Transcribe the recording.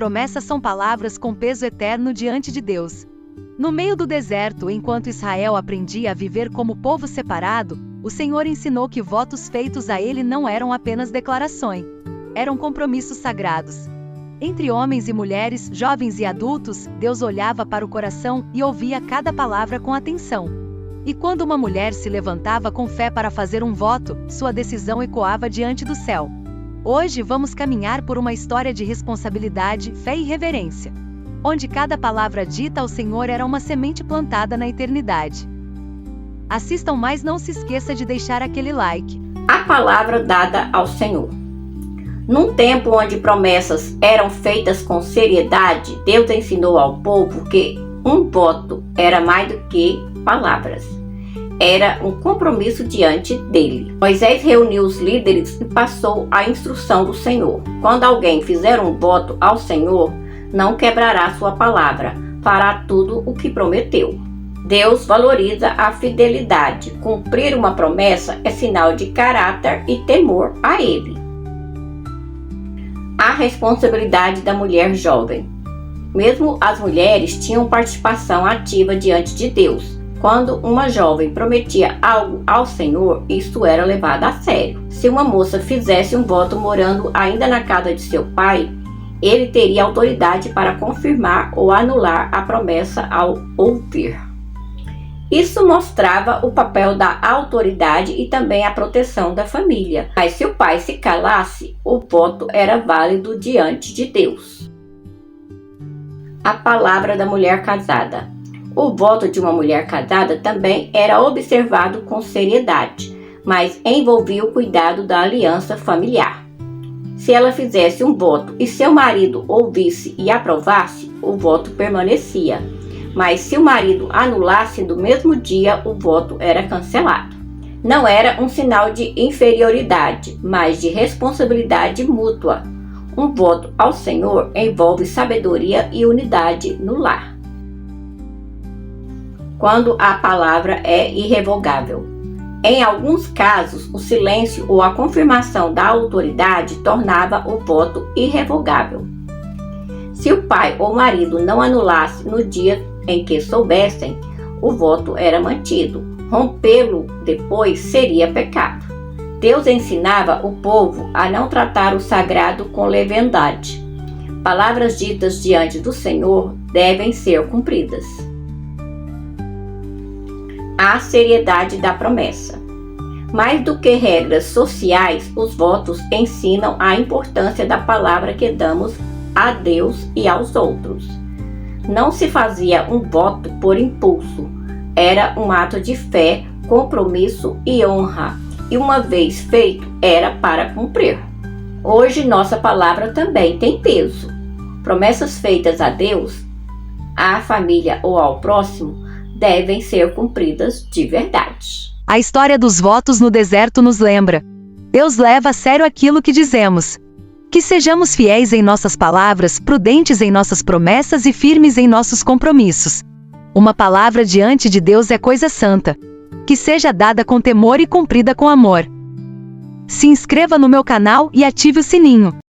promessas são palavras com peso eterno diante de Deus. No meio do deserto, enquanto Israel aprendia a viver como povo separado, o Senhor ensinou que votos feitos a ele não eram apenas declarações. Eram compromissos sagrados. Entre homens e mulheres, jovens e adultos, Deus olhava para o coração e ouvia cada palavra com atenção. E quando uma mulher se levantava com fé para fazer um voto, sua decisão ecoava diante do céu. Hoje vamos caminhar por uma história de responsabilidade, fé e reverência, onde cada palavra dita ao Senhor era uma semente plantada na eternidade. Assistam, mas não se esqueça de deixar aquele like. A palavra dada ao Senhor. Num tempo onde promessas eram feitas com seriedade, Deus ensinou ao povo que um voto era mais do que palavras. Era um compromisso diante dele. Moisés reuniu os líderes e passou a instrução do Senhor. Quando alguém fizer um voto ao Senhor, não quebrará sua palavra, fará tudo o que prometeu. Deus valoriza a fidelidade. Cumprir uma promessa é sinal de caráter e temor a Ele. A responsabilidade da mulher jovem. Mesmo as mulheres tinham participação ativa diante de Deus. Quando uma jovem prometia algo ao Senhor, isso era levado a sério. Se uma moça fizesse um voto morando ainda na casa de seu pai, ele teria autoridade para confirmar ou anular a promessa ao ouvir. Isso mostrava o papel da autoridade e também a proteção da família. Mas se o pai se calasse, o voto era válido diante de Deus. A palavra da mulher casada. O voto de uma mulher casada também era observado com seriedade, mas envolvia o cuidado da aliança familiar. Se ela fizesse um voto e seu marido ouvisse e aprovasse, o voto permanecia. Mas se o marido anulasse no mesmo dia, o voto era cancelado. Não era um sinal de inferioridade, mas de responsabilidade mútua. Um voto ao Senhor envolve sabedoria e unidade no lar. Quando a palavra é irrevogável. Em alguns casos, o silêncio ou a confirmação da autoridade tornava o voto irrevogável. Se o pai ou marido não anulasse no dia em que soubessem, o voto era mantido. Rompê-lo depois seria pecado. Deus ensinava o povo a não tratar o sagrado com leviandade. Palavras ditas diante do Senhor devem ser cumpridas. A seriedade da promessa. Mais do que regras sociais, os votos ensinam a importância da palavra que damos a Deus e aos outros. Não se fazia um voto por impulso. Era um ato de fé, compromisso e honra. E uma vez feito, era para cumprir. Hoje, nossa palavra também tem peso. Promessas feitas a Deus, à família ou ao próximo devem ser cumpridas de verdade. A história dos votos no deserto nos lembra: Deus leva a sério aquilo que dizemos. Que sejamos fiéis em nossas palavras, prudentes em nossas promessas e firmes em nossos compromissos. Uma palavra diante de Deus é coisa santa. Que seja dada com temor e cumprida com amor. Se inscreva no meu canal e ative o sininho.